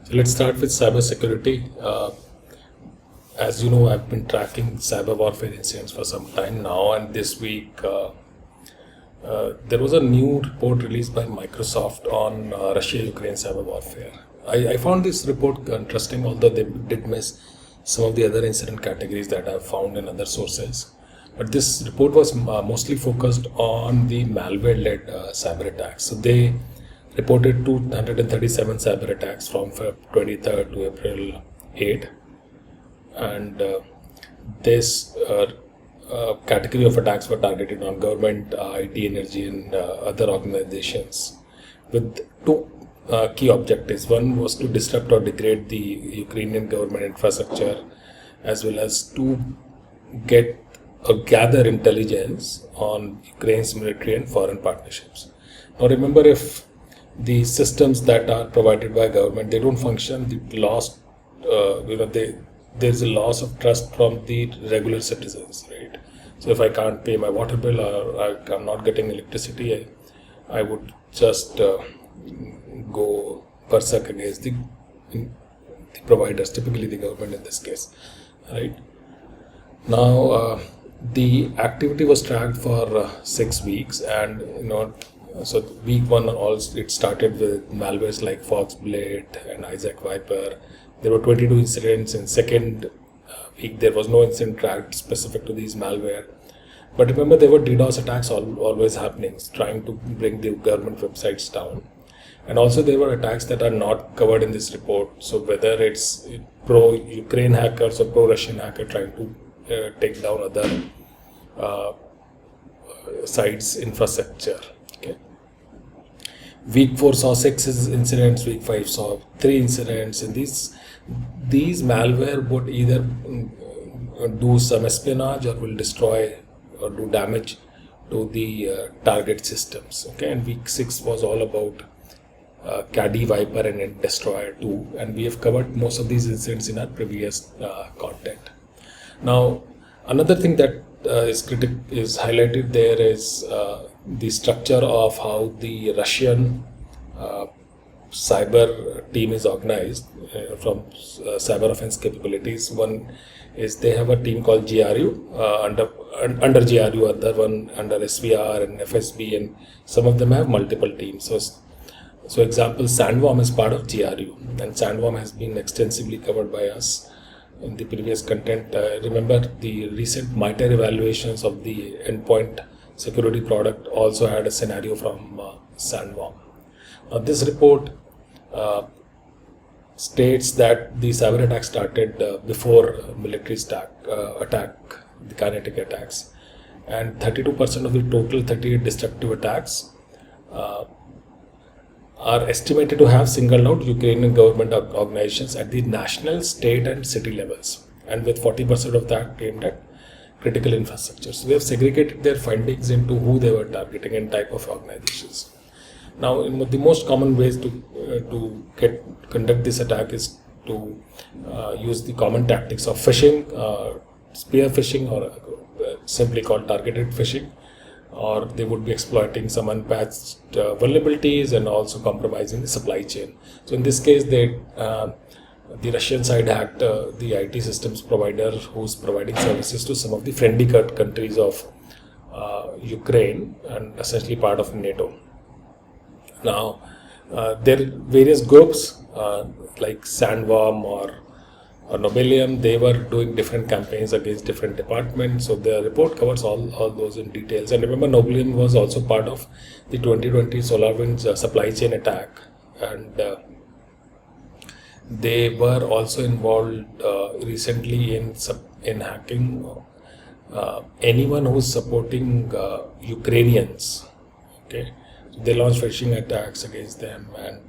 So let's start with cybersecurity. As you know, I've been tracking cyber warfare incidents for some time now, and this week there was a new report released by Microsoft on Russia-Ukraine cyber warfare. I found this report interesting, although they did miss some of the other incident categories that I've found in other sources. But this report was mostly focused on the malware-led cyber attacks. So they reported 237 cyber attacks from Feb 23rd to April 8. And this category of attacks were targeted on government, IT, energy, and other organizations with two key objectives. One was to disrupt or degrade the Ukrainian government infrastructure, as well as to get or gather intelligence on Ukraine's military and foreign partnerships. Now remember, if the systems that are provided by government, they don't function, there's a loss of trust from the regular citizens, right? So if I can't pay my water bill or I'm not getting electricity, I would just go berserk against the providers, typically the government in this case, right? Now, the activity was tracked for 6 weeks, and so week 1 it started with malwares like Foxblade and Isaac Viper. There were 22 incidents. In second week, there was no incident tracked specific to these malware. But remember, there were DDoS attacks always happening, trying to bring the government websites down. And also there were attacks that are not covered in this report. So whether it's pro-Ukraine hackers or pro-Russian hacker trying to take down other sites' infrastructure. Okay. Week 4 saw 6 incidents. Week 5 saw 3 incidents. And these malware would either do some espionage or will destroy or do damage to the target systems. Okay, and week 6 was all about Caddy, Viper, and Destroyer 2, and we have covered most of these incidents in our previous content. Now, another thing that is highlighted there is the structure of how the Russian cyber team is organized from cyber offense capabilities. One is they have a team called GRU, under GRU, other one under SVR and FSB, and some of them have multiple teams. So example, Sandworm is part of GRU, and Sandworm has been extensively covered by us in the previous content. Remember, the recent MITRE evaluations of the endpoint security product also had a scenario from Sandworm. Now, this report states that the cyber attack started before military attack, the kinetic attacks, and 32% of the total 38 destructive attacks are estimated to have singled out Ukrainian government organizations at the national, state, and city levels, and with 40% of that aimed at critical infrastructure. So we have segregated their findings into who they were targeting and type of organizations. Now, the most common ways to conduct this attack is to use the common tactics of phishing, spear phishing, or simply called targeted phishing, or they would be exploiting some unpatched vulnerabilities and also compromising the supply chain. So in this case, the Russian side hacked the IT systems provider who's providing services to some of the friendly countries of Ukraine and essentially part of NATO. Now, there are various groups like Sandworm or Nobelium. They were doing different campaigns against different departments. So the report covers all those in details. And remember, Nobelium was also part of the 2020 SolarWinds supply chain attack, and they were also involved recently in hacking anyone who's supporting Ukrainians. Okay. They launched phishing attacks against them, and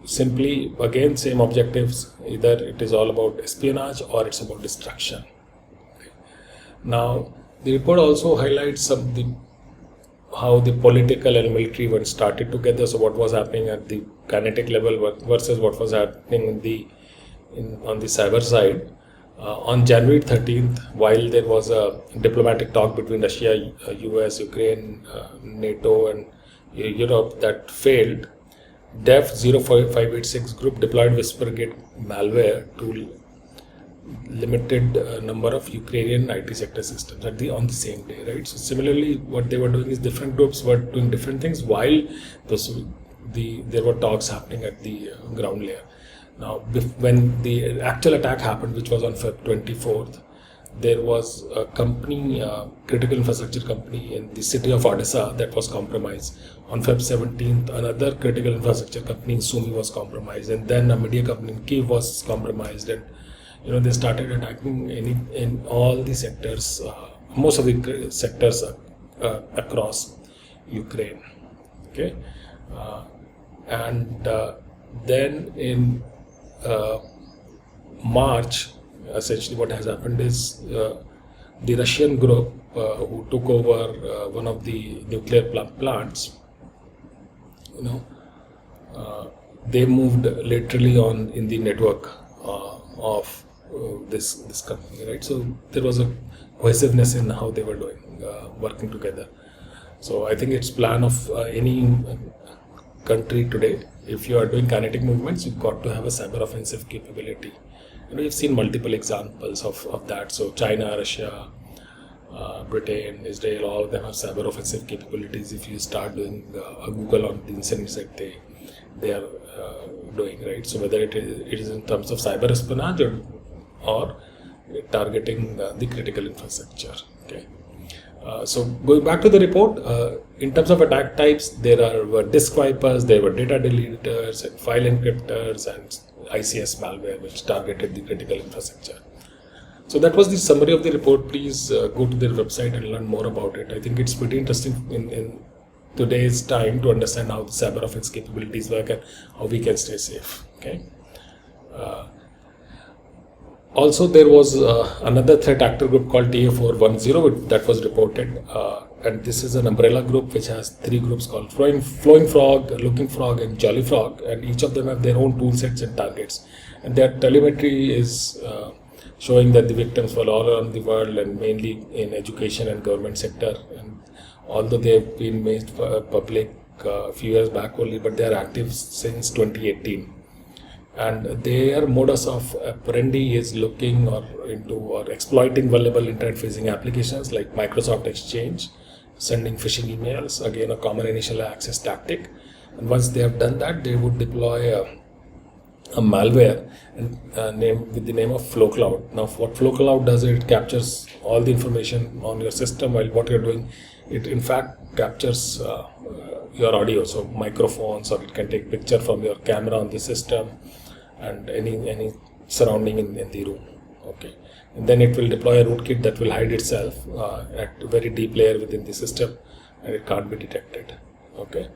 simply, again, same objectives. Either it is all about espionage or it's about destruction. Okay. Now, the report also highlights how the political and military were started together. So what was happening at the kinetic level versus what was happening on the cyber side. On January 13th, while there was a diplomatic talk between Russia, US, Ukraine, NATO, and Europe that failed, Def 0586 group deployed WhisperGate malware to limited number of Ukrainian IT sector systems on the same day, right? So similarly, what they were doing is different groups were doing different things while there were talks happening at the ground layer. Now, when the actual attack happened, which was on Feb 24th, there was a company, critical infrastructure company in the city of Odessa that was compromised. On Feb 17th, another critical infrastructure company in Sumy was compromised, and then a media company in Kiev was compromised, and they started attacking in all the sectors, most of the sectors across Ukraine. Okay, and then in March, essentially what has happened is the Russian group who took over one of the nuclear plants, they moved laterally on in the network of this company, right? So there was a cohesiveness in how they were doing, working together. So I think it's plan of any country today. If you are doing kinetic movements, you've got to have a cyber offensive capability. We've seen multiple examples of that. So China, Russia, Britain, Israel, all of them have cyber offensive capabilities. If you start doing a Google on the incidents that they are doing, right? So whether it is in terms of cyber espionage or targeting the critical infrastructure. Okay. So going back to the report, in terms of attack types, there were disk wipers, there were data deleters, and file encryptors, and ICS malware, which targeted the critical infrastructure. So that was the summary of the report. Please go to their website and learn more about it. I think it's pretty interesting in today's time to understand how the cyber offense capabilities work and how we can stay safe. Okay. Also, there was another threat actor group called TA410 that was reported, and this is an umbrella group which has three groups called Flowing Frog, Looking Frog, and Jolly Frog, and each of them have their own tool sets and targets. And their telemetry is showing that the victims were all around the world and mainly in education and government sector. And although they have been made public a few years back only, but they are active since 2018. And their modus of operandi is looking or exploiting vulnerable internet-facing applications like Microsoft Exchange, sending phishing emails, again a common initial access tactic. And once they have done that, they would deploy a malware with the name of FlowCloud. Now, what FlowCloud does, it captures all the information on your system while what you're doing. It in fact captures your audio, so microphones, or it can take picture from your camera on the system and any surrounding in the room. Okay, and then it will deploy a rootkit that will hide itself at a very deep layer within the system, and it can't be detected. Okay,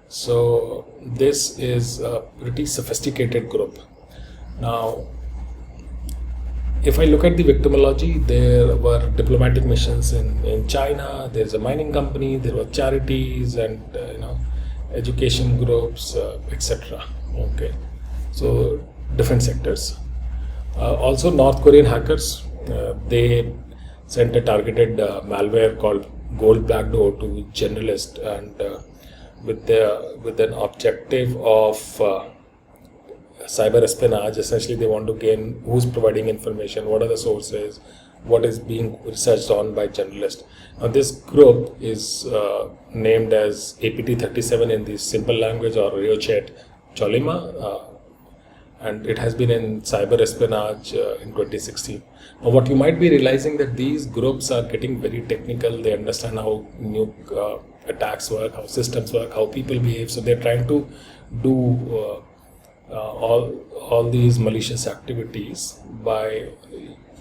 so this is a pretty sophisticated group. Now, if I look at the victimology, there were diplomatic missions in China, there's a mining company, there were charities, and education groups, etc. Okay, so different sectors. Also, North Korean hackers, they sent a targeted malware called Gold Black Door to journalists, and with an objective of cyber espionage. Essentially, they want to gain who's providing information, what are the sources, what is being researched on by journalists. Now, this group is named as APT37 in the simple language, or Ryochet Cholima, and it has been in cyber espionage in 2016. Now, what you might be realizing that these groups are getting very technical. They understand how new attacks work, how systems work, how people behave. So they're trying to do all these malicious activities by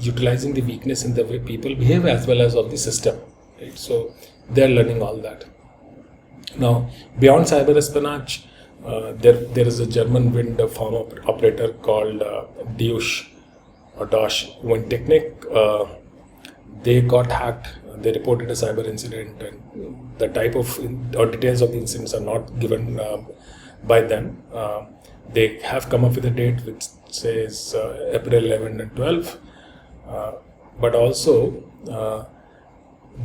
utilizing the weakness in the way people behave as well as of the system. Right? So they're learning all that. Now, beyond cyber espionage, there is a German wind farm operator called Deutsche Wind Technique. They got hacked. They reported a cyber incident, and the type of or details of the incidents are not given by them. They have come up with a date which says April 11 and 12, but also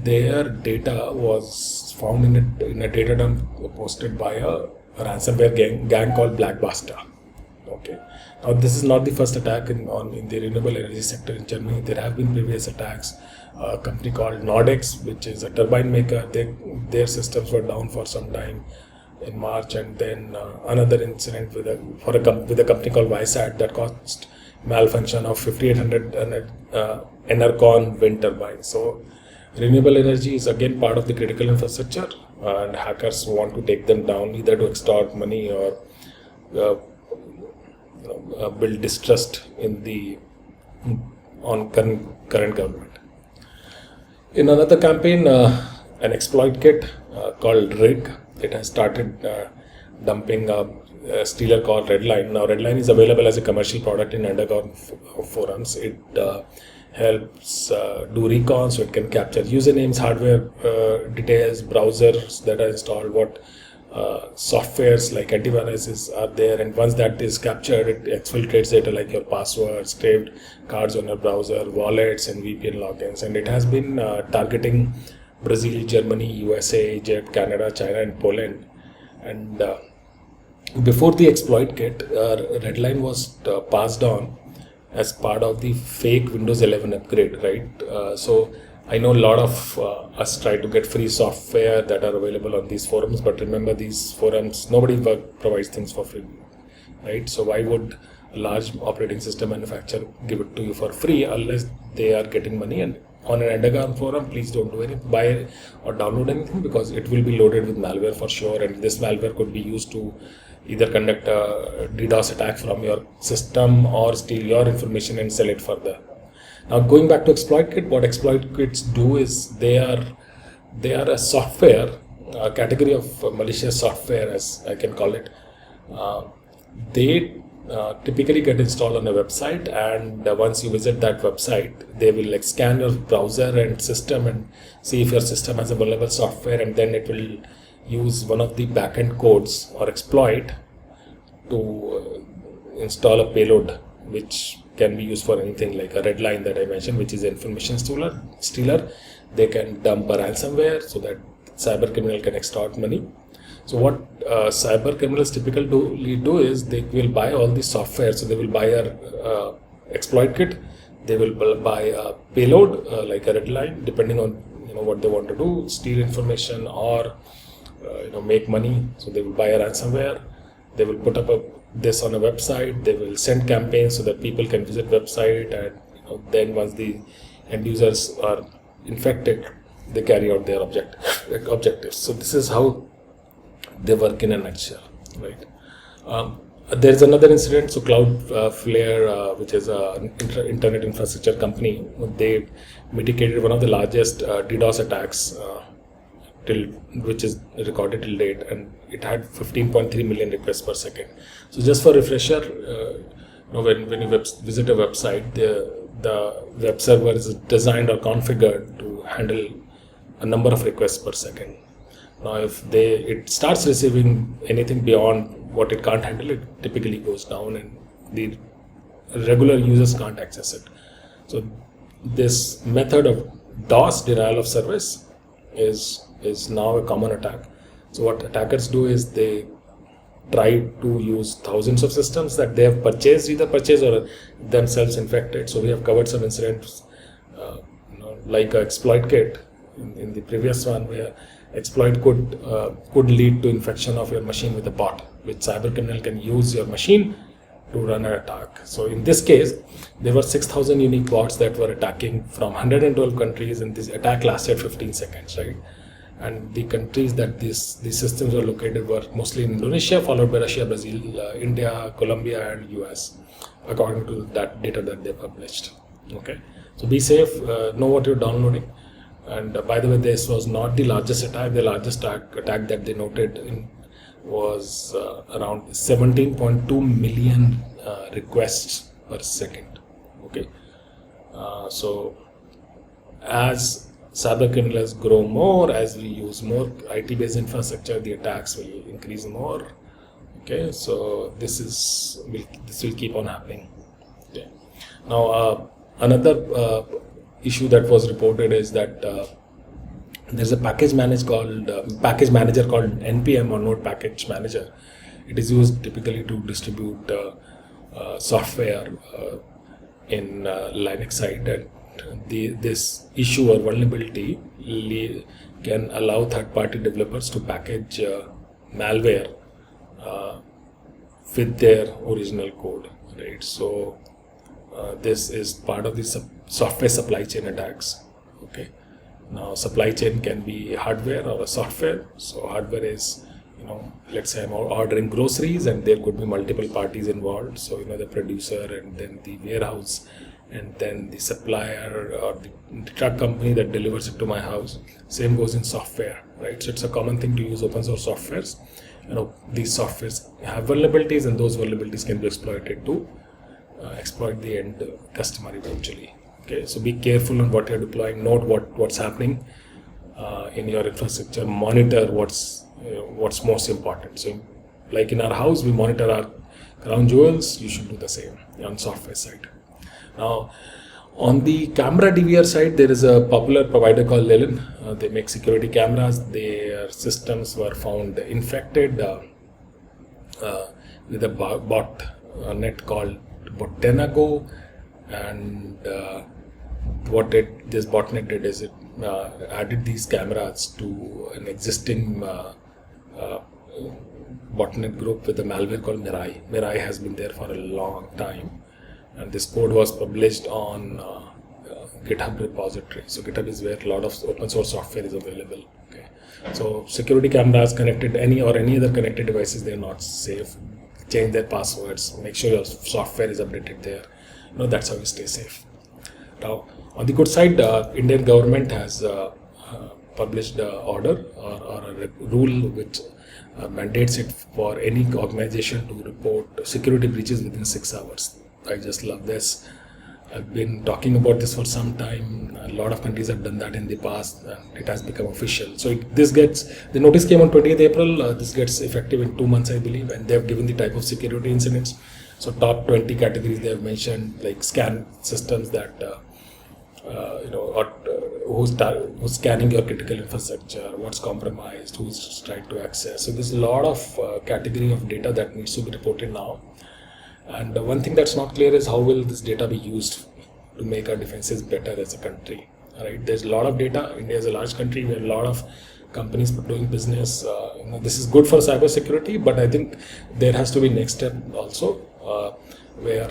their data was found in a data dump posted by a ransomware gang called Blackbuster. Okay. Now this is not the first attack in the renewable energy sector in Germany. There have been previous attacks. A company called Nordex, which is a turbine maker, their systems were down for some time in March, and then another incident with a company called Vysat that caused malfunction of 5800 Enercon wind turbines. So renewable energy is again part of the critical infrastructure, and hackers want to take them down either to extort money or build distrust on current government. In another campaign, an exploit kit called Rig, it has started dumping a stealer called Redline. Now Redline is available as a commercial product in underground forums. It helps do recon, so it can capture usernames, hardware details, browsers that are installed, what softwares like antiviruses are there, and once that is captured, it exfiltrates data like your passwords, saved cards on your browser, wallets, and VPN logins. And it has been targeting Brazil, Germany, USA, Egypt, Canada, China, and Poland. And before the exploit kit, Redline was passed on as part of the fake Windows 11 upgrade, right? So I know a lot of us try to get free software that are available on these forums, but remember, these forums, nobody provides things for free, right? So why would a large operating system manufacturer give it to you for free unless they are getting money? And on an underground forum, please don't do anything, buy or download anything, because it will be loaded with malware for sure, and this malware could be used to either conduct a DDoS attack from your system or steal your information and sell it further. Now going back to exploit kit, what exploit kits do is they are a software, a category of malicious software, as I can call it. They typically get installed on a website, and once you visit that website, they will scan your browser and system and see if your system has a vulnerable software, and then it will use one of the backend codes or exploit to install a payload, which can be used for anything like a Redline that I mentioned, which is information stealer. They can dump a ransomware so that cyber criminal can extort money. So what cyber criminals typically do is they will buy all the software. So they will buy a exploit kit, they will buy a payload like a Redline, depending on what they want to do, steal information or make money. So they will buy a ransomware, they will put up this on a website, they will send campaigns so that people can visit website, and then once the end users are infected, they carry out their objectives. So this is how they work in a nutshell, right? There's another incident. So Cloudflare, which is an internet infrastructure company, they mitigated one of the largest DDoS attacks which is recorded till date, and it had 15.3 million requests per second. So just for refresher, when you visit a website, the web server is designed or configured to handle a number of requests per second. Now if it starts receiving anything beyond what it can't handle, it typically goes down and the regular users can't access it. So this method of DOS, denial of service, is now a common attack. So what attackers do is they try to use thousands of systems that they have either purchased or themselves infected. So we have covered some incidents like a exploit kit in the previous one, where exploit could lead to infection of your machine with a bot, which cyber criminal can use your machine to run an attack. So in this case, there were 6,000 unique bots that were attacking from 112 countries, and this attack lasted 15 seconds, right? And the countries that these systems were located were mostly in Indonesia, followed by Russia, Brazil, India, Colombia, and US, according to that data that they published. Okay, so be safe, know what you're downloading. And by the way, this was not the largest attack. The largest attack that they noted was around 17.2 million requests per second. Okay, so as cyber criminals grow more, as we use more IT-based infrastructure, the attacks will increase more. Okay, so this will keep on happening. Okay. Now another issue that was reported is that there's a package manager called NPM, or Node Package Manager. It is used typically to distribute software in Linux side, and this issue or vulnerability can allow third-party developers to package malware with their original code, right? So this is part of the software supply chain attacks. Okay, now supply chain can be hardware or a software. So hardware is, let's say I'm ordering groceries and there could be multiple parties involved. So the producer, and then the warehouse, and then the supplier or the truck company that delivers it to my house. Same goes in software, right? So it's a common thing to use open source softwares. These softwares have vulnerabilities, and those vulnerabilities can be exploited to exploit the end customer eventually. Okay, so be careful on what you're deploying. Note what's happening in your infrastructure. Monitor what's most important. So, like in our house, we monitor our crown jewels. You should do the same on software side. Now, on the camera DVR side, there is a popular provider called Lilin. They make security cameras. Their systems were found infected with a bot net called Bottenago, and what this botnet did is it added these cameras to an existing botnet group with a malware called Mirai. Mirai has been there for a long time, and this code was published on GitHub repository. So GitHub is where a lot of open source software is available. Okay, so security cameras connected any other connected devices, they are not safe. Change their passwords. Make sure your software is updated there. That's how you stay safe. Now, on the good side, Indian government has published an order or a rule which mandates it for any organization to report security breaches within 6 hours. I just love this. I've been talking about this for some time. A lot of countries have done that in the past, and it has become official. So the notice came on 20th April. This gets effective in 2 months, I believe, and they have given the type of security incidents. So top 20 categories they have mentioned, like scan systems that who's scanning your critical infrastructure, what's compromised, who's trying to access. So there's a lot of category of data that needs to be reported now. And one thing that's not clear is how will this data be used to make our defenses better as a country. Right? There's a lot of data. India is a large country where a lot of companies doing business. This is good for cybersecurity, but I think there has to be next step also, where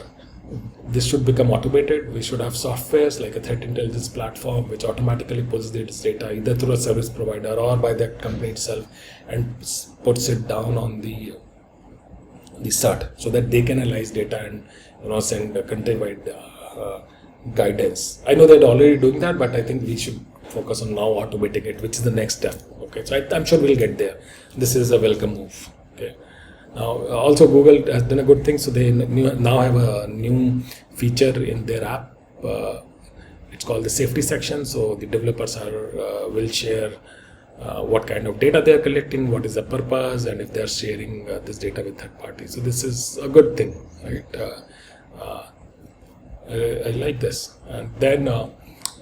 this should become automated. We should have softwares like a threat intelligence platform which automatically pulls this data either through a service provider or by that company itself and puts it down on the CERT, so that they can analyze data and send a country-wide guidance. I know they're already doing that, but I think we should focus on now automating it, which is the next step. Okay, so I'm sure we'll get there. This is a welcome move. Okay. Now, also Google has done a good thing, so they now have a new feature in their app. It's called the safety section. So the developers will share what kind of data they are collecting, what is the purpose, and if they are sharing this data with third parties. So this is a good thing, right? I like this. And then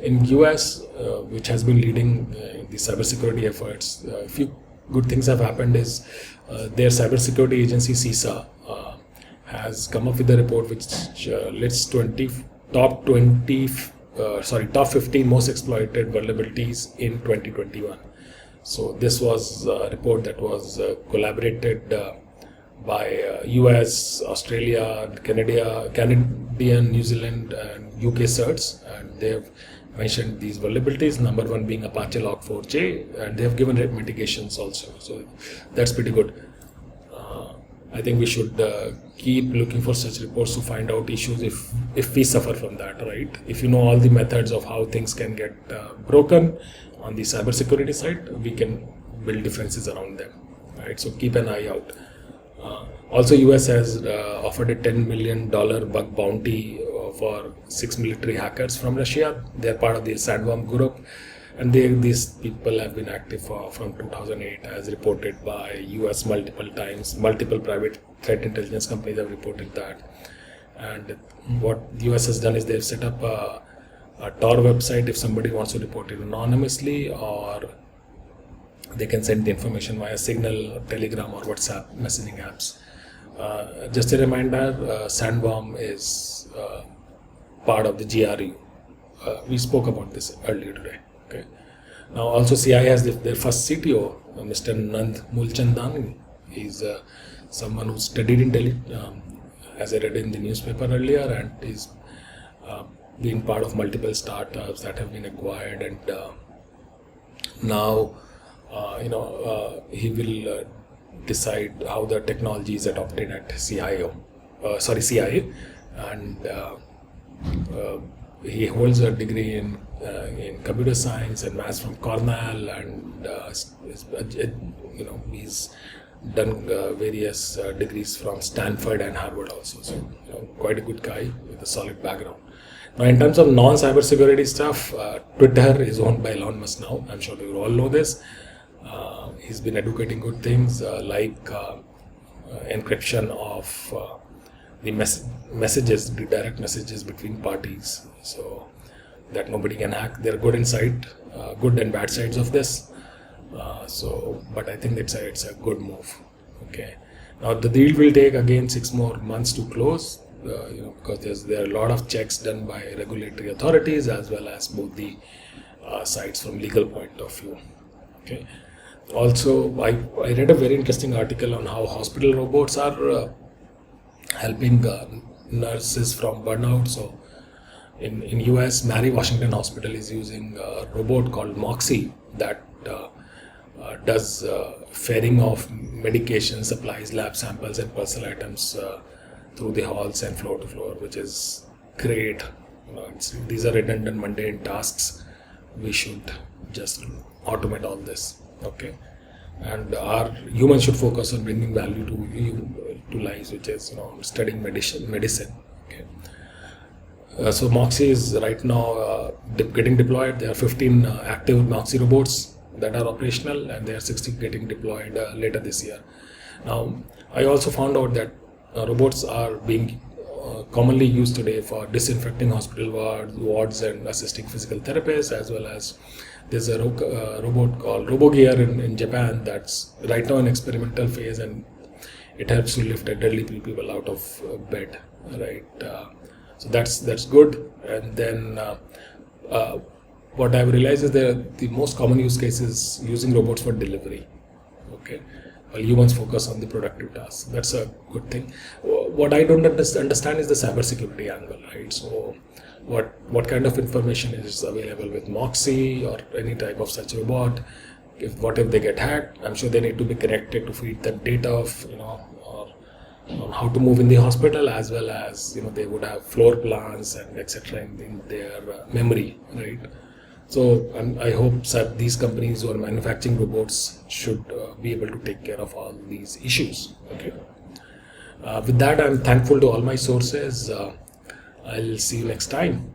in US, which has been leading the cybersecurity efforts, a few good things have happened is their cybersecurity agency CISA has come up with a report which lists top 15 most exploited vulnerabilities in 2021. So this was a report that was collaborated by US, Australia, Canadian, New Zealand, and UK certs, and they have mentioned these vulnerabilities. Number one being Apache Log4j, and they have given mitigations also. So that's pretty good. I think we should keep looking for such reports to find out issues if we suffer from that, right? If you know all the methods of how things can get broken on the cybersecurity side, we can build defenses around them, right? So keep an eye out. Also, US has offered a $10 million bug bounty for 6 military hackers from Russia. They're part of the Sandworm group, and these people have been active from 2008, as reported by US multiple times. Multiple private threat intelligence companies have reported that. And what the US has done is they've set up a Tor website if somebody wants to report it anonymously, or They can send the information via Signal, Telegram, or WhatsApp messaging apps. Just a reminder, Sandworm is part of the GRU. We spoke about this earlier today. Okay. Now also CI has their first CTO, Mr. Nand Mulchandani. He's someone who studied in Delhi, as I read in the newspaper earlier, and he's been part of multiple startups that have been acquired, and now he will decide how the technology is adopted at CIA, and he holds a degree in computer science and maths from Cornell, and he's done various degrees from Stanford and Harvard also. So quite a good guy with a solid background. Now, in terms of non-cybersecurity stuff, Twitter is owned by Elon Musk now. I'm sure you all know this. He's been advocating good things like encryption of the messages, the direct messages between parties, so that nobody can hack. There are good and bad sides of this. But I think it's a good move. Okay. Now the deal will take again 6 more months to close, because there are a lot of checks done by regulatory authorities as well as both the sides from legal point of view. Okay. Also, I read a very interesting article on how hospital robots are helping nurses from burnout. So in US, Mary Washington Hospital is using a robot called Moxie that does ferrying of medication, supplies, lab samples, and personal items through the halls and floor to floor, which is great. These are redundant, mundane tasks. We should just automate all this. Okay, and our humans should focus on bringing value to lives, which is studying medicine. Okay. So Moxie is right now getting deployed. There are 15 active Moxie robots that are operational, and there are 60 getting deployed later this year. Now, I also found out that robots are being commonly used today for disinfecting hospital wards and assisting physical therapists, as well as there's a robot called RoboGear in Japan that's right now in experimental phase, and it helps to lift elderly people out of bed, right? So that's good. And then what I've realized is that the most common use case is using robots for delivery. Okay, while humans focus on the productive tasks. That's a good thing. What I don't understand is the cybersecurity angle, right? So what kind of information is available with Moxie or any type of such robot? What if they get hacked? I'm sure they need to be connected to feed them data of or on how to move in the hospital, as well as they would have floor plans and etc. in their memory, right? So I hope that these companies who are manufacturing robots should be able to take care of all these issues. Okay. With that, I'm thankful to all my sources. I'll see you next time.